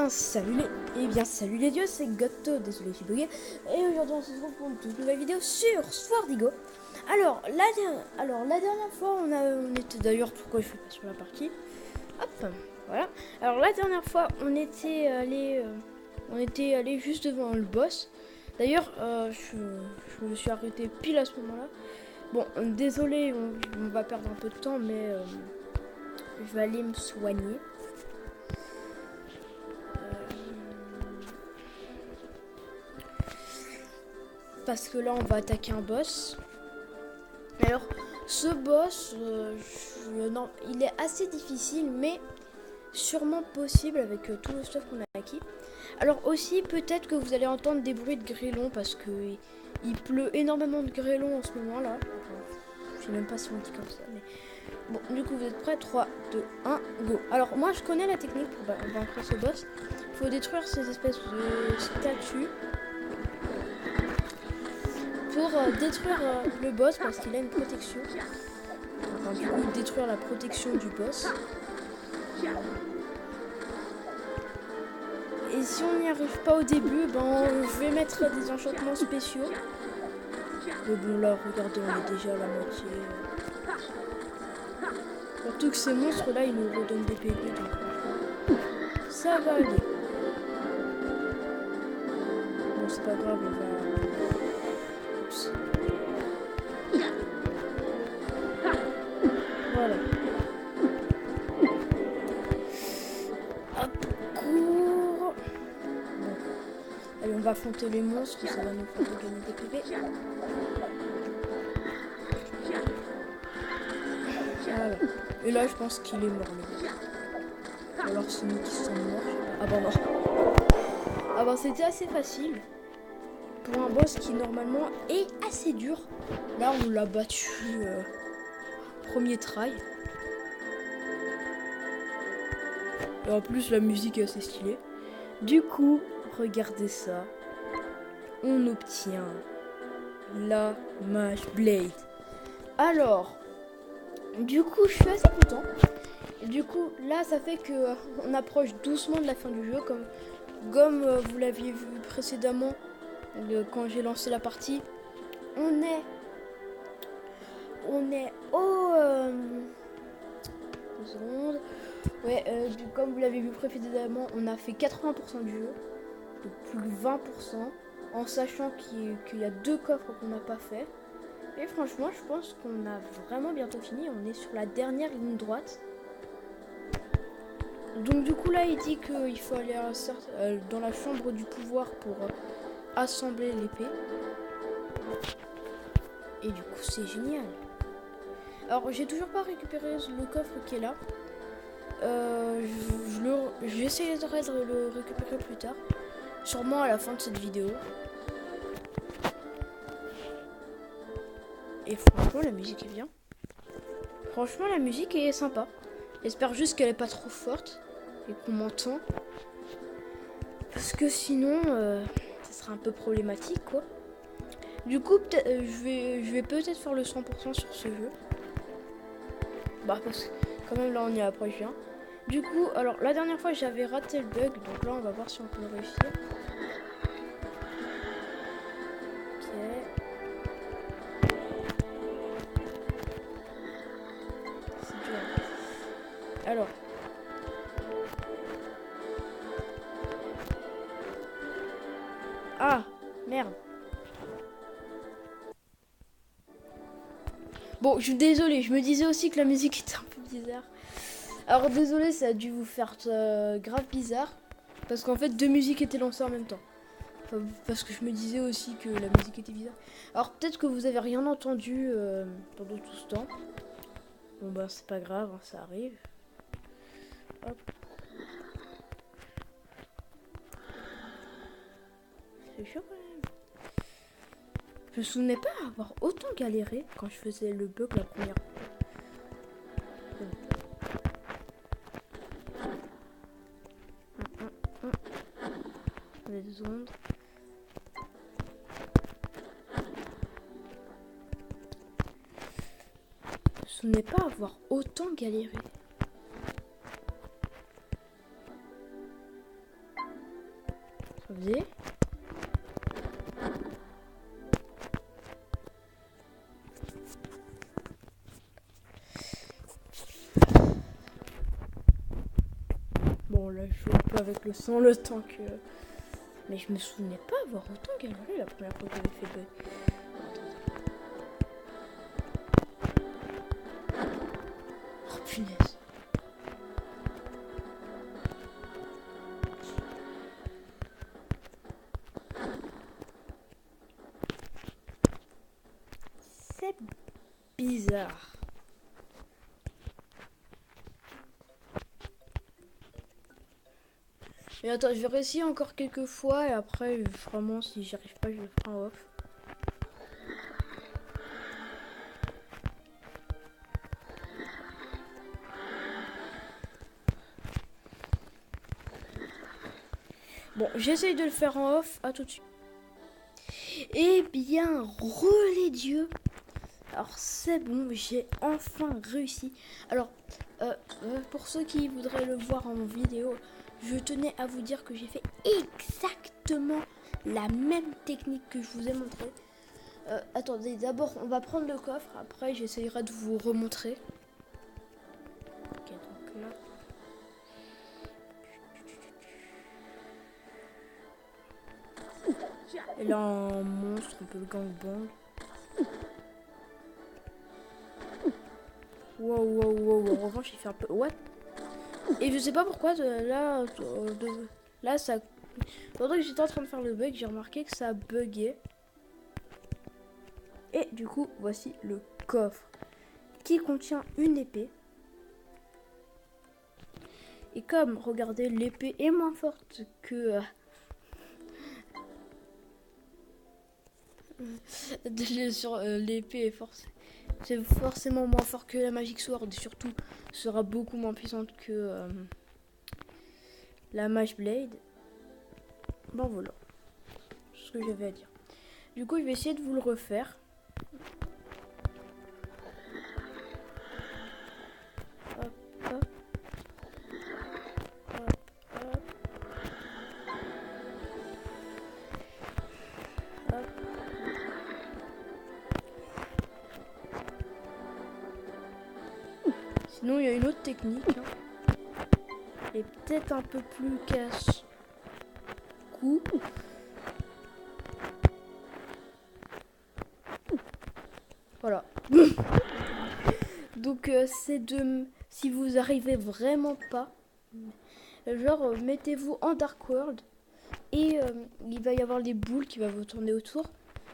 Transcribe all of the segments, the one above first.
Salut les dieux, c'est Goto, désolé je suis bugué. Et aujourd'hui on se retrouve pour une toute nouvelle vidéo sur Swordigo. Alors la dernière fois on était d'ailleurs, pourquoi je fais pas sur la partie. Hop, voilà. Alors la dernière fois on était allé juste devant le boss. D'ailleurs je me suis arrêté pile à ce moment-là. Bon, désolé, on va perdre un peu de temps, mais je vais aller me soigner. Parce que là on va attaquer un boss. Alors ce boss non, il est assez difficile mais sûrement possible avec tout le stuff qu'on a acquis. Alors aussi peut-être que vous allez entendre des bruits de grêlons parce que il pleut énormément de grêlons en ce moment là. Je sais même pas si on dit comme ça mais bon, du coup vous êtes prêts? 3, 2, 1, go. Alors moi je connais la technique pour vaincre ce boss. Il faut détruire ces espèces de statues pour détruire le boss parce qu'il a une protection. Enfin, du coup, détruire la protection du boss. Et si on n'y arrive pas au début, je vais mettre des enchantements spéciaux. Mais bon, là, regardez, on est déjà à la moitié. Surtout que ces monstres-là, ils nous redonnent des PV, donc ça va aller. Bon, c'est pas grave, on va... Oups. Voilà. Hop, cours. Bon. Allez, on va affronter les monstres, ça va nous faire gagner des PV. Voilà. Et là, je pense qu'il est mort, le gars. Alors, c'est nous qui sommes morts. Ah bah non. Ah bah, c'était assez facile. Pour un boss qui, normalement, est assez dur. Là, on l'a battu premier try. Et en plus, la musique est assez stylée. Du coup, regardez ça. On obtient la Mage Blade. Alors, du coup, je suis assez content. Et du coup, là, ça fait que on approche doucement de la fin du jeu, comme vous l'aviez vu précédemment quand j'ai lancé la partie. On est au secondes. Ouais, comme vous l'avez vu précédemment, on a fait 80% du jeu, donc plus que 20%, en sachant qu'il y a 2 coffres qu'on n'a pas fait. Et franchement, je pense qu'on a vraiment bientôt fini. On est sur la dernière ligne droite. Donc du coup là, il dit qu'il faut aller dans la chambre du pouvoir pour assembler l'épée. Et du coup, c'est génial. Alors, j'ai toujours pas récupéré le coffre qui est là. J'essaierai de le récupérer plus tard. Sûrement à la fin de cette vidéo. Et franchement, la musique est bien. Franchement, la musique est sympa. J'espère juste qu'elle est pas trop forte et qu'on m'entend. Parce que sinon, ça sera un peu problématique, quoi. Du coup, je vais peut-être faire le 100% sur ce jeu. Bah, parce que quand même, là, on y approche bien. Du coup, alors, la dernière fois, j'avais raté le bug. Donc là, on va voir si on peut le réussir. Alors, ah, merde. Bon, je suis désolée, je me disais aussi que la musique était un peu bizarre. Alors désolé, ça a dû vous faire grave bizarre. Parce qu'en fait, 2 musiques étaient lancées en même temps. Enfin, parce que je me disais aussi que la musique était bizarre. Alors peut-être que vous avez rien entendu pendant tout ce temps. Bon bah c'est pas grave, hein, ça arrive. Hop. C'est chaud quand même. Je me souvenais pas avoir autant galéré quand je faisais le bug la première fois. Les ondes. Je me souvenais pas avoir autant galéré. Vas-y. Bon, là, je joue un peu avec le sang le temps que... Mais je me souvenais pas avoir autant galéré la première fois que j'avais fait le bug. Oh punaise. C'est bizarre. Mais attends, je vais réessayer encore quelques fois et après, vraiment, si j'y arrive pas, je le ferai en off. Bon, j'essaye de le faire en off. À tout de suite. Eh bien, relais Dieu. Alors, c'est bon, j'ai enfin réussi. Alors, pour ceux qui voudraient le voir en vidéo, je tenais à vous dire que j'ai fait exactement la même technique que je vous ai montré. Attendez, d'abord, on va prendre le coffre. Après, j'essayerai de vous remontrer. Ok, donc là... Et là, un monstre, un peu le gangbang. Wow. En revanche, il fait un peu... What? Et je sais pas pourquoi, là, ça... Pendant que j'étais en train de faire le bug, j'ai remarqué que ça buguait. Et du coup, voici le coffre qui contient une épée. Et comme, regardez, l'épée est moins forte que... l'épée est forcée. C'est forcément moins fort que la Magic Sword et surtout sera beaucoup moins puissante que la Mage Blade. Bon voilà, c'est ce que j'avais à dire. Du coup, je vais essayer de vous le refaire. Hop, hop. Hop, hop. Hop. Sinon, il y a une autre technique. Hein. Elle est peut-être un peu plus casse-cou. Voilà. Donc, c'est de... Si vous arrivez vraiment pas, genre, mettez-vous en Dark World. Et il va y avoir des boules qui vont vous tourner autour.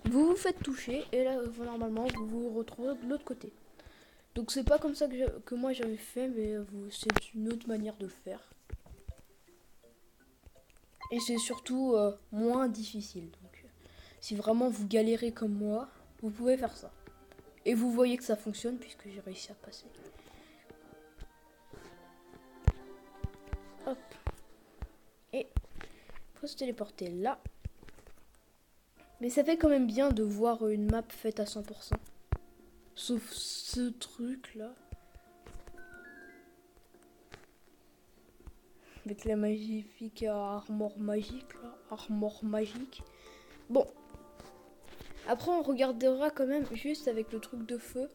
Vous vous faites toucher. Et là, normalement, vous vous retrouvez de l'autre côté. Donc, c'est pas comme ça que moi j'avais fait. Mais c'est une autre manière de le faire. Et c'est surtout moins difficile. Donc, si vraiment vous galérez comme moi, vous pouvez faire ça. Et vous voyez que ça fonctionne puisque j'ai réussi à passer. Hop. Et faut se téléporter là. Mais ça fait quand même bien de voir une map faite à 100%. Sauf ce truc là. Avec la magnifique armure magique là. Armure magique. Bon. Après on regardera quand même juste avec le truc de feu.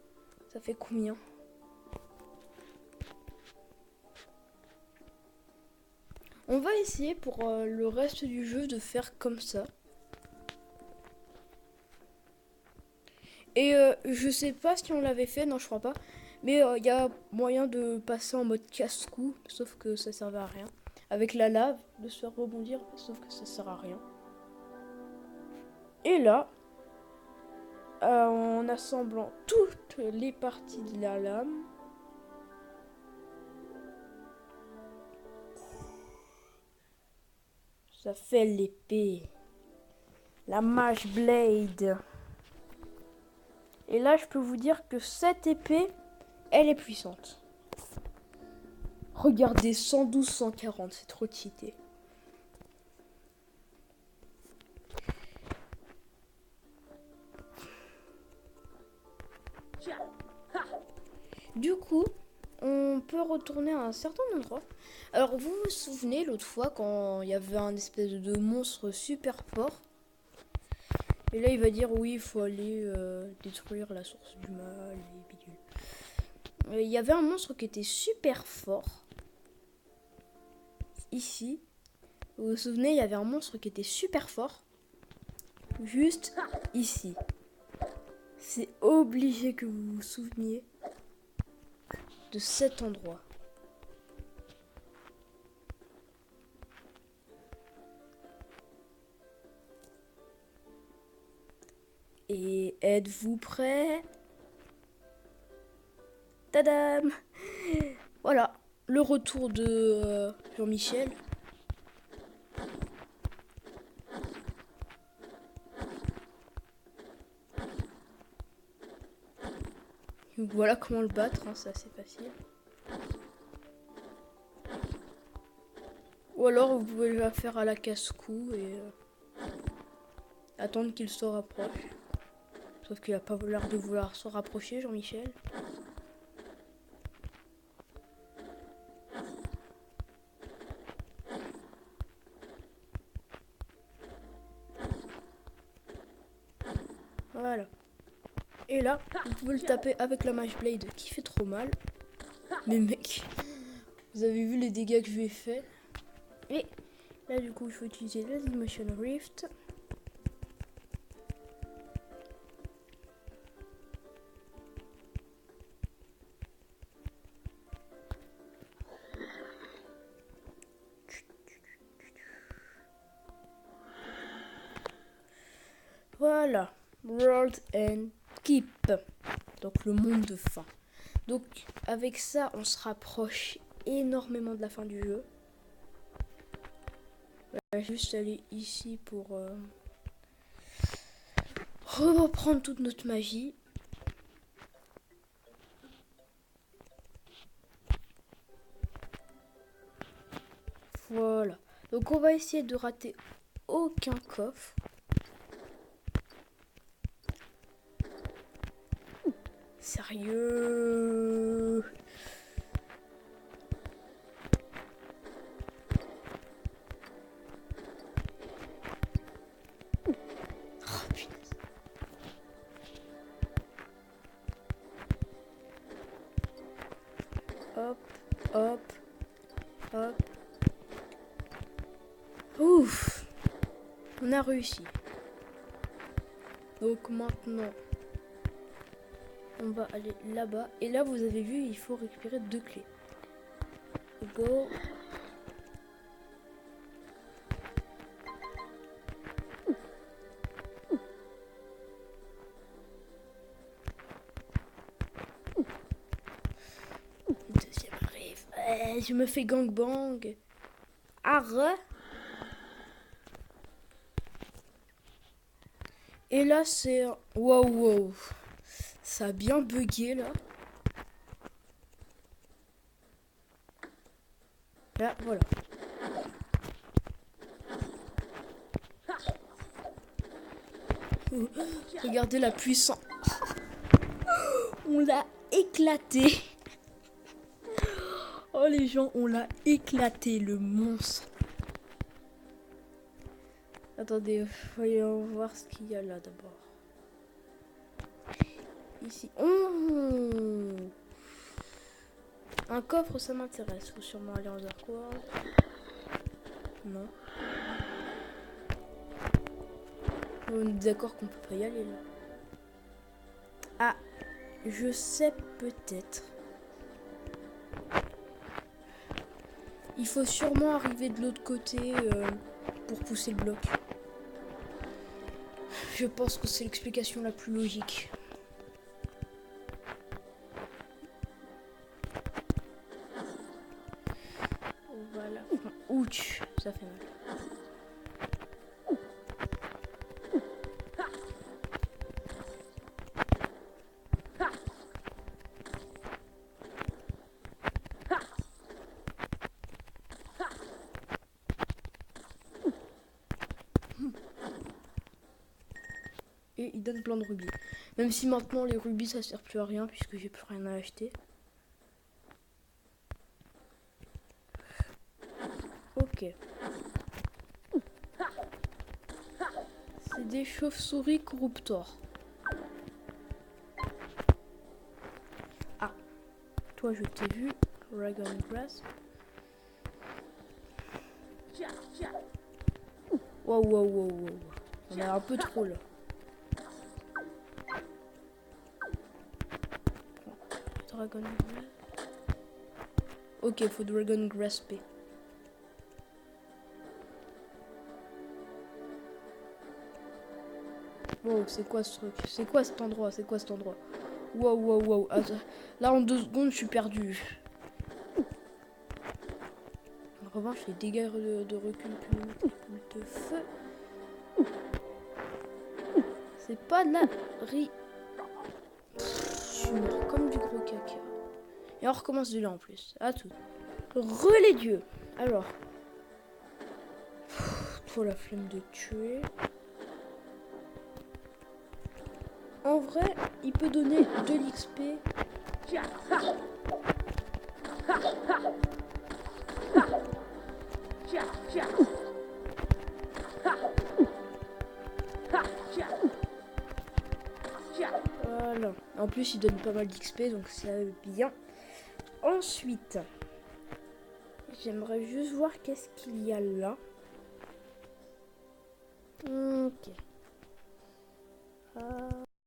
Ça fait combien? On va essayer pour le reste du jeu de faire comme ça. Et je sais pas si on l'avait fait, non je crois pas. Mais il y a moyen de passer en mode casse-cou, sauf que ça servait à rien. Avec la lave, de se faire rebondir, sauf que ça sert à rien. Et là, en assemblant toutes les parties de la lame, ça fait l'épée. La Mage Blade. Et là, je peux vous dire que cette épée, elle est puissante. Regardez, 112, 140, c'est trop cheaté. Du coup, on peut retourner à un certain endroit. Alors, vous vous souvenez l'autre fois quand il y avait un espèce de monstre super fort. Et là, il va dire oui, il faut aller détruire la source du mal et bidule. Il y avait un monstre qui était super fort. Ici. Vous vous souvenez, il y avait un monstre qui était super fort. Juste ici. C'est obligé que vous vous souveniez de cet endroit. Et êtes-vous prêts? Tadam! Voilà, le retour de Jean-Michel. Donc voilà comment le battre, hein, c'est assez facile. Ou alors vous pouvez le faire à la casse-cou et attendre qu'il se rapproche. Sauf qu'il a pas l'air de vouloir se rapprocher, Jean-Michel. Voilà. Et là, vous pouvez le taper avec la Mage Blade qui fait trop mal. Mais mec, vous avez vu les dégâts que je lui ai fait. Et là, du coup, il faut utiliser la Dimension Rift. Voilà. World End Keep. Donc le monde de fin. Donc avec ça, on se rapproche énormément de la fin du jeu. Je vais juste aller ici pour reprendre toute notre magie. Voilà. Donc on va essayer de rater aucun coffre. Sérieux? Oh, punaise. Hop, hop, hop. Ouf! On a réussi. Donc maintenant, on va aller là-bas. Et là, vous avez vu, il faut récupérer 2 clés. Go. Deuxième arrive. Je me fais gangbang. Arre. Et là, c'est... Wow, wow. Ça a bien bugué, là. Là, voilà. Regardez la puissance. On l'a éclaté. Oh, les gens, on l'a éclaté, le monstre. Attendez, voyons voir ce qu'il y a là d'abord. Ici. Oh, un coffre, ça m'intéresse. Faut sûrement aller en Underworld. Non. On est d'accord qu'on peut pas y aller là. Ah, je sais peut-être. Il faut sûrement arriver de l'autre côté pour pousser le bloc. Je pense que c'est l'explication la plus logique. Voilà. Ouch, ça fait mal. Et il donne plein de rubis. Même si maintenant les rubis ça sert plus à rien puisque j'ai plus rien à acheter. Ok. C'est des chauves-souris corruptors. Ah. Toi, je t'ai vu. Dragon Grass. Wow, wow, wow, wow. On a un peu trop là. Dragon Grass. Ok, faut Dragon Grasper. Wow, c'est quoi ce truc? C'est quoi cet endroit? C'est quoi cet endroit? Wow, wow, wow. Attends. Là, en 2 secondes, je suis perdu. En revanche, les dégâts de recul plus de feu. C'est pas de la riz. Je suis mort comme du gros caca. Et on recommence de là en plus. À tout. Relais dieux. Alors. Faut la flemme de tuer. En vrai, il peut donner de l'XP. Voilà. En plus, il donne pas mal d'XP, donc c'est bien. Ensuite, j'aimerais juste voir qu'est-ce qu'il y a là. Ok.